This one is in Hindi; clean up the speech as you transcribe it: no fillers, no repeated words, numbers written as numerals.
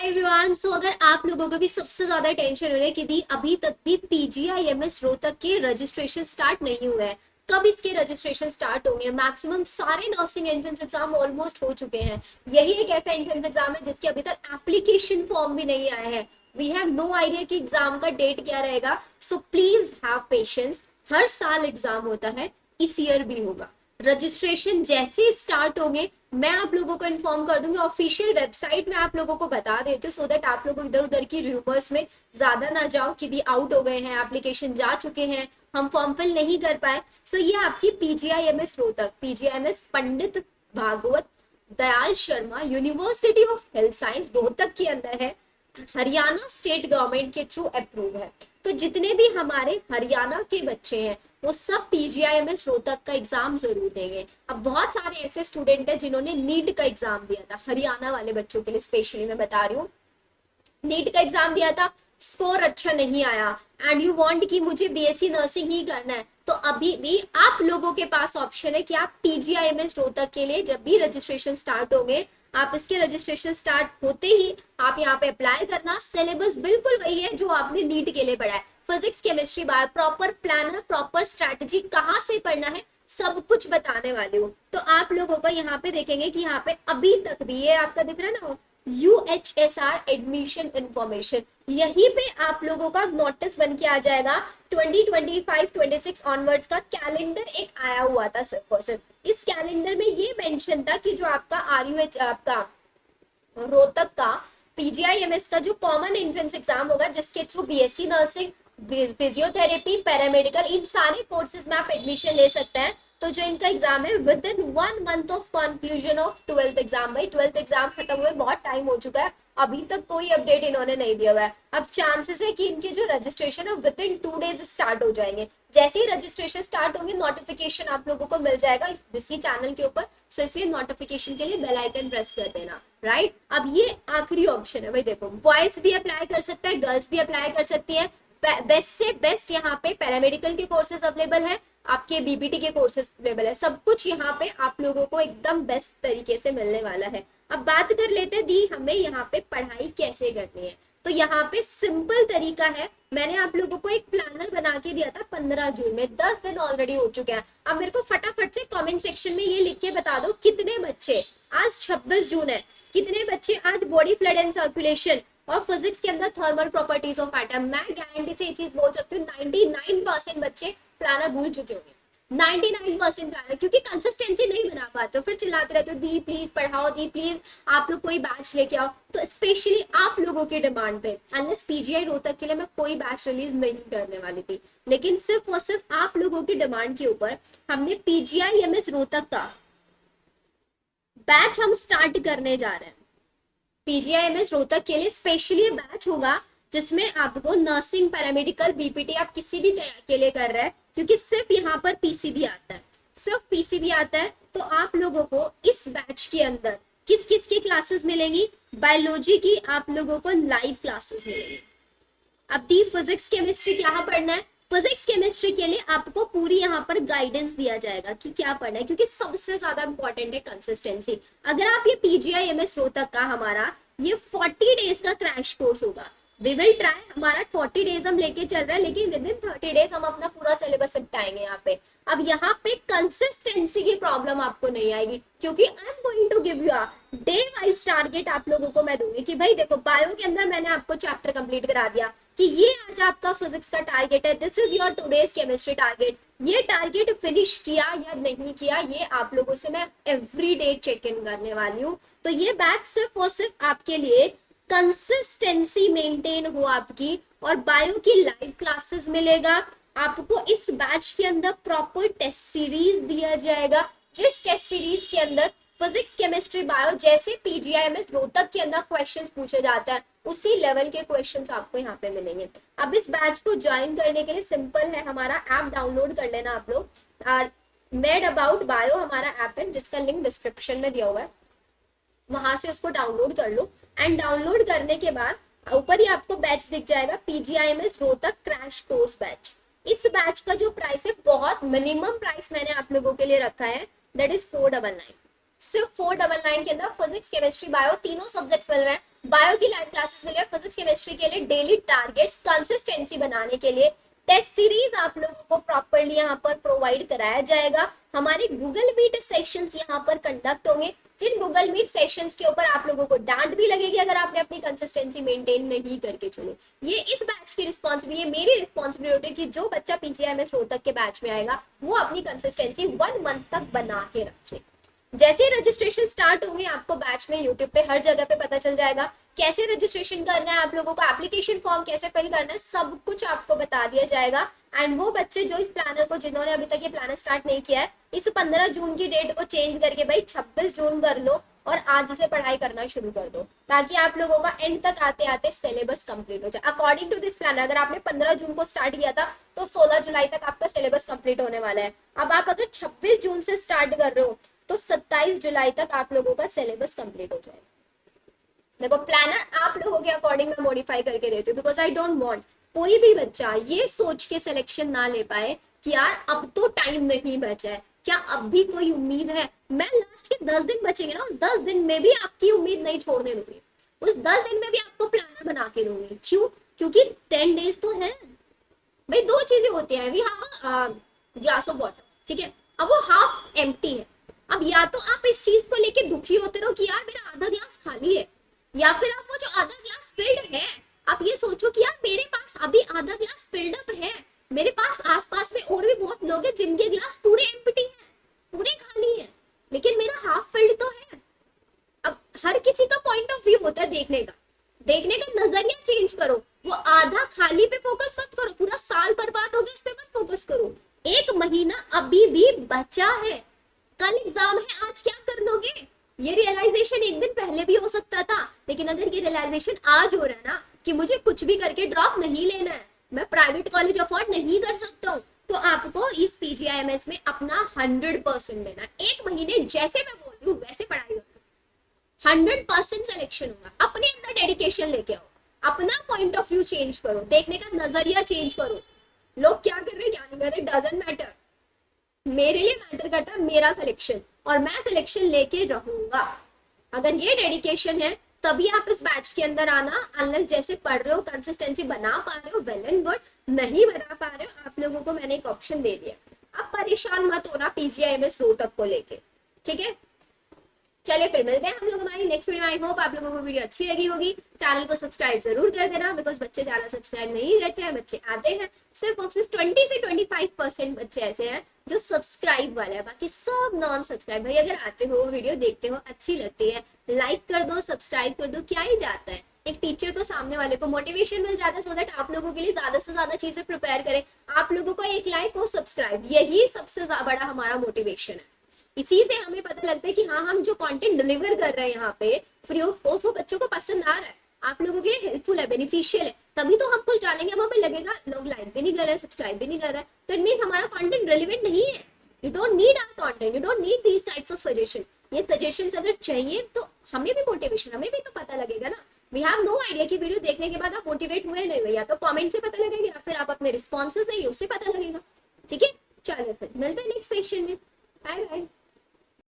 Hi everyone. सो अगर आप लोगों को भी सबसे ज्यादा टेंशन हो रही है कि दी अभी तक भी पीजीआईएमएस रोहतक के रजिस्ट्रेशन स्टार्ट नहीं हुए हैं, कब इसके रजिस्ट्रेशन स्टार्ट होंगे। मैक्सिमम सारे नर्सिंग एंट्रेंस एग्जाम ऑलमोस्ट हो चुके हैं। यही एक ऐसा एंट्रेंस एग्जाम है जिसके अभी तक एप्लीकेशन फॉर्म भी नहीं आए हैं। वी हैव नो आइडिया कि एग्जाम का डेट क्या रहेगा। So please have patience. हर साल एग्जाम होता है, इस ईयर भी होगा। रजिस्ट्रेशन जैसे स्टार्ट होंगे मैं आप लोगों को इन्फॉर्म कर दूंगी। ऑफिशियल वेबसाइट में आप लोगों को बता देती हूँ, सो दैट आप लोग इधर उधर की रूमर्स में ज्यादा ना जाओ कि दी आउट हो गए हैं, एप्लीकेशन जा चुके हैं, हम फॉर्म फिल नहीं कर पाए। सो ये आपकी PGIMS Rohtak, PGIMS Pandit Bhagwat Dayal Sharma university of health science Rohtak के अंदर है। हरियाणा स्टेट गवर्नमेंट के थ्रू अप्रूव है। तो जितने भी हमारे हरियाणा के बच्चे हैं वो सब पीजीआईएमएस रोहतक का एग्जाम जरूर देंगे। अब बहुत सारे ऐसे स्टूडेंट हैं जिन्होंने नीट का एग्जाम दिया था, हरियाणा वाले बच्चों के लिए स्पेशली मैं बता रही हूँ। नीट का एग्जाम दिया था, स्कोर अच्छा नहीं आया एंड यू वांट कि मुझे बीएससी नर्सिंग ही करना है, तो अभी भी आप लोगों के पास ऑप्शन है कि आप पीजीआईएमएस रोहतक के लिए जब भी रजिस्ट्रेशन स्टार्ट होंगे, आप इसके रजिस्ट्रेशन स्टार्ट होते ही आप यहाँ पे अप्लाई करना। सिलेबस बिल्कुल वही है जो आपने नीट के लिए पढ़ा है, physics chemistry bio, proper planner proper strategy कहाँ से पढ़ना है सब कुछ बताने वाली हूँ। तो आप लोगों को यहाँ पे देखेंगे कि यहाँ पे अभी तक भी ये आपका दिख रहा है ना, यूएचएसआर एडमिशन इंफॉर्मेशन, यहीं पे आप लोगों का नोटिस बन के आ जाएगा। 2025-26 ऑनवर्ड्स का कैलेंडर एक आया हुआ था सिर्फ। इस कैलेंडर में ये मेंशन था कि जो आपका आरयूएच आपका रोहतक का पीजीआईएमएस का जो कॉमन एंट्रेंस एग्जाम होगा, जिसके through BSc nursing, physiotherapy, paramedical, इन सारे कोर्सेज में आप एडमिशन ले सकते हैं। तो जो इनका एग्जाम है with in 1 month of conclusion of 12th exam, भाई 12th एग्जाम खत्म हुए बहुत टाइम हो चुका है, अभी तक कोई अपडेट इन्होंने नहीं दिया हुआ है। अब चांसेस है कि इनके जो रजिस्ट्रेशन है विद इन 2 डेज स्टार्ट हो जाएंगे। जैसे ही रजिस्ट्रेशन स्टार्ट होंगे नोटिफिकेशन आप लोगों को मिल जाएगा इसी चैनल के ऊपर। सो इसलिए नोटिफिकेशन के लिए बेल आइकन प्रेस कर देना। राइट, अब ये आखिरी ऑप्शन है भाई, देखो बॉयज भी अप्लाई कर सकता है, गर्ल्स भी अप्लाई कर सकती है। बेस्ट से बेस्ट यहाँ पे पैरामेडिकल के कोर्सेज अवेलेबल है, आपके बीपीटी के कोर्सेज अवेलेबल है, सब कुछ यहाँ पे आप लोगों को एकदम बेस्ट तरीके से मिलने वाला है। अब बात कर लेते हैं दी हमें यहाँ पे पढ़ाई कैसे करनी है। तो यहाँ पे सिंपल तरीका है, मैंने आप लोगों को एक प्लानर बना के दिया था 15 जून में, 10 दिन ऑलरेडी हो चुके हैं। अब मेरे को फटाफट से कमेंट सेक्शन में ये लिख के बता दो कितने बच्चे, आज 26 जून है, कितने बच्चे आज बॉडी फ्लूइड एंड सर्कुलेशन और फिजिक्स के अंदर थर्मल प्रॉपर्टीज ऑफ एटम, मैं गारंटी से ये चीज बोल सकती हूँ 99% बच्चे प्लानर भूल चुके होंगे। 99% प्लानर, क्योंकि कंसिस्टेंसी नहीं बना पाते, फिर चिल्लाते रहते हो दी प्लीज पढ़ाओ, दी प्लीज आप लोग कोई बैच लेके आओ। तो स्पेशली आप लोगों के डिमांड पे अनलेस पीजीआई रोहतक के लिए मैं कोई बैच रिलीज नहीं करने वाली थी, लेकिन सिर्फ और सिर्फ आप लोगों की डिमांड के ऊपर हमने पीजीआईएमएस रोहतक का बैच हम स्टार्ट करने जा रहे हैं। पीजीआईएमएस रोहतक के लिए स्पेशली बैच होगा जिसमें आपको नर्सिंग, पैरामेडिकल, बीपीटी आप किसी भी के लिए कर रहे हैं, क्योंकि सिर्फ यहाँ पर पीसीबी आता है, सिर्फ पीसीबी आता है। तो आप लोगों को इस बैच के अंदर किस किस की क्लासेस मिलेंगी, बायोलॉजी की आप लोगों को लाइव क्लासेस मिलेंगी। अब दी फिजिक्स केमिस्ट्री क्या पढ़ना है, फिजिक्स केमिस्ट्री के लिए आपको पूरी यहाँ पर गाइडेंस दिया जाएगा कि क्या पढ़ना है, क्योंकि सबसे ज्यादा इंपॉर्टेंट है कंसिस्टेंसी। अगर आप ये पीजीआईएमएस रोहतक का हमारा ये 40 डेज का क्रैश कोर्स होगा, वी विल ट्राई, हमारा 40 डेज हम लेके चल रहे हैं, लेकिन विद इन 30 डेज हम अपना पूरा सिलेबस निपटाएंगे यहाँ पे। अब यहाँ पे कंसिस्टेंसी की प्रॉब्लम आपको नहीं आएगी, क्योंकि I am going to give you a day wise target आप लोगों को मैं दूंगी कि भाई देखो बायो के अंदर मैंने आपको चैप्टर कंप्लीट करा दिया कि ये आज आपका फिजिक्स का टारगेट है, this is your today's chemistry target. ये टारगेट फिनिश किया या नहीं किया ये आप लोगों से मैं एवरी डे चेक इन करने वाली हूँ। तो ये बैच सिर्फ और सिर्फ आपके लिए कंसिस्टेंसी मेंटेन हो आपकी, और बायो की लाइव क्लासेस मिलेगा आपको। इस बैच के अंदर प्रॉपर टेस्ट सीरीज दिया जाएगा, जिस टेस्ट सीरीज के अंदर फिजिक्स, केमिस्ट्री, बायो जैसे पीजीआईएमएस रोहतक के अंदर क्वेश्चंस पूछे जाते हैं उसी लेवल के क्वेश्चंस आपको यहाँ पे मिलेंगे। अब इस बैच को ज्वाइन करने के लिए सिंपल है, हमारा ऐप डाउनलोड कर लेना आप लोग। मेड अबाउट बायो हमारा ऐप है जिसका लिंक डिस्क्रिप्शन में दिया हुआ है, वहां से उसको डाउनलोड कर लो। एंड डाउनलोड करने के बाद ऊपर ही आपको बैच दिख जाएगा PGIMS Rohtak crash course batch. इस बैच का जो प्राइस है, बहुत मिनिमम प्राइस मैंने आप लोगों के लिए रखा है, दैट इज 499। सिर्फ 499 के अंदर फिजिक्स केमिस्ट्री बायो तीनों सब्जेक्ट्स मिल रहे हैं। बायो की लाइव क्लासेस मिल रही है, फिजिक्स केमिस्ट्री के लिए डेली टारगेट्स कंसिस्टेंसी बनाने के लिए टेस्ट सीरीज आप लोगों को प्रॉपरली यहाँ पर प्रोवाइड कराया जाएगा। हमारे गूगल मीट सेशंस यहाँ पर कंडक्ट होंगे, जिन गूगल मीट सेशंस के ऊपर आप लोगों को डांट भी लगेगी अगर आपने अपनी कंसिस्टेंसी मेंटेन नहीं करके चले। ये इस बैच की रिस्पॉन्सिबिलिटी, मेरी रिस्पॉन्सिबिलिटी कि जो बच्चा पीजीआईएमएस रोहतक के बैच में आएगा वो अपनी कंसिस्टेंसी 1 मंथ तक बना के रखे। जैसे रजिस्ट्रेशन स्टार्ट होंगे आपको बैच में यूट्यूब पे हर जगह पे पता चल जाएगा कैसे रजिस्ट्रेशन करना है, आप लोगों को एप्लीकेशन फॉर्म कैसे फिल करना है, सब कुछ आपको बता दिया जाएगा। एंड वो बच्चे जो इस प्लानर को, जिन्होंने अभी तक ये प्लानर स्टार्ट नहीं किया है, इस 15 जून की डेट को चेंज करके भाई 26 जून कर लो और आज से पढ़ाई करना शुरू कर दो, ताकि आप लोगों का एंड तक आते आते सिलेबस कंप्लीट हो जाए। अकॉर्डिंग टू दिस प्लानर अगर आपने 15 जून को स्टार्ट किया था तो 16 जुलाई तक आपका सिलेबस कंप्लीट होने वाला है। अब आप अगर 26 जून से स्टार्ट कर रहे हो तो 27 जुलाई तक आप लोगों का सिलेबस कंप्लीट हो जाएगा। देखो प्लानर आप लोगों के अकॉर्डिंग मैं मॉडिफाई करके देती हूँ, बिकॉज आई डोंट वांट कोई भी बच्चा ये सोच के सिलेक्शन ना ले पाए कि यार अब तो टाइम नहीं बचा है, क्या अब भी कोई उम्मीद है। मैं लास्ट के 10 दिन बचेंगे ना, 10 दिन में भी आपकी उम्मीद नहीं छोड़ने दूंगी, उस 10 दिन में भी आपको प्लानर बना के दूंगी। क्यों? क्योंकि 10 डेज तो है भाई। दो चीजें होती है, we have glass of water, ठीक है, अब वो हाफ एम्प्टी है। अब या तो आप इस चीज को लेके दुखी होते रहो कि यार मेरा आधा ग्लास खाली है, या फिर आप वो जो आधा ग्लास फिल्ड है आप ये सोचो कि यार मेरे पास अभी आधा ग्लास फिल्ड अप है, मेरे पास आसपास में और भी बहुत लोग हैं जिनके ग्लास पूरे एम्प्टी हैं, पूरे खाली हैं, लेकिन मेरा हाफ फिल्ड तो है। अब हर किसी का पॉइंट ऑफ व्यू होता है देखने का नजरिया चेंज करो। वो आधा खाली पे फोकस मत करो, पूरा साल बर्बाद हो गया उस पे मत फोकस करो। 1 महीना अभी भी बचा है, कल एग्जाम है, आज क्या कर लोगे। ये रियलाइजेशन एक दिन पहले भी हो सकता था, लेकिन अगर ये रियलाइजेशन आज हो रहा है ना कि मुझे कुछ भी करके ड्रॉप नहीं लेना है, मैं प्राइवेट कॉलेज अफोर्ड नहीं कर सकता हूँ, तो आपको इस पीजीआईएमएस में अपना 100% देना। 1 महीने जैसे मैं बोल रही हूँ वैसे पढ़ाई करो, 100% सिलेक्शन होगा। अपने अंदर डेडिकेशन लेके आओ, अपना पॉइंट ऑफ व्यू चेंज करो, देखने का नजरिया चेंज करो। लोग क्या कर रहे हैं क्या नहीं कर रहे डजंट मैटर, मेरे लिए मैटर करता है मेरा सिलेक्शन, और मैं सिलेक्शन लेके रहूंगा। अगर ये डेडिकेशन है तभी आप इस बैच के अंदर आना। अनलेस जैसे पढ़ रहे हो कंसिस्टेंसी बना पा रहे हो वेल एंड गुड, नहीं बना पा रहे हो आप लोगों को मैंने एक ऑप्शन दे दिया, आप परेशान मत होना पीजीआईएमएस रोहतक को लेके, ठीक है। चलिए फिर मिलते हैं हम लोग हमारी नेक्स्ट वीडियो। आई होप आप लोगों को वीडियो अच्छी लगी होगी। चैनल को सब्सक्राइब जरूर कर देना, बिकॉज बच्चे ज्यादा सब्सक्राइब नहीं करते हैं, बच्चे आते हैं सिर्फ और सिर्फ 20 से 25% बच्चे ऐसे हैं जो सब्सक्राइब वाले हैं, बाकी सब नॉन सब्सक्राइब। भाई अगर आते हो वीडियो देखते हो अच्छी लगती है लाइक कर दो, सब्सक्राइब कर दो, क्या ही जाता है। एक टीचर को सामने वाले को मोटिवेशन मिल जाता है सो दैट आप लोगों के लिए ज्यादा से ज्यादा चीजें प्रिपेयर करें। आप लोगों को एक लाइक और सब्सक्राइब, यही सबसे बड़ा हमारा मोटिवेशन है। इसी से हमें पता लगता है कि हाँ हम जो कंटेंट डिलीवर कर रहे हैं यहाँ पे फ्री ऑफ कॉस्ट वो बच्चों को पसंद आ रहा है, आप लोगों के लिए हेल्पफुल है, बेनिफिशियल है, तभी तो हम कुछ डालेंगे। अब हमें लगेगा लोग लाइक भी नहीं कर रहे, सब्सक्राइब भी नहीं कर रहा है, तो इट मींस हमारा कंटेंट रेलेवेंट नहीं है। You don't need our content, you don't need these types of suggestion. ये सजेशंस अगर चाहिए तो हमें भी मोटिवेशन, हमें भी तो पता लगेगा ना। वी हैव नो आइडिया कि वीडियो देखने के बाद आप मोटिवेट हुए नहीं हुए, या तो कमेंट से पता लगेगा या फिर आप अपने रिस्पॉन्सेज देंगे उससे पता लगेगा, ठीक है। चलिए फिर मिलते हैं नेक्स्ट सेशन में, बाय बाय।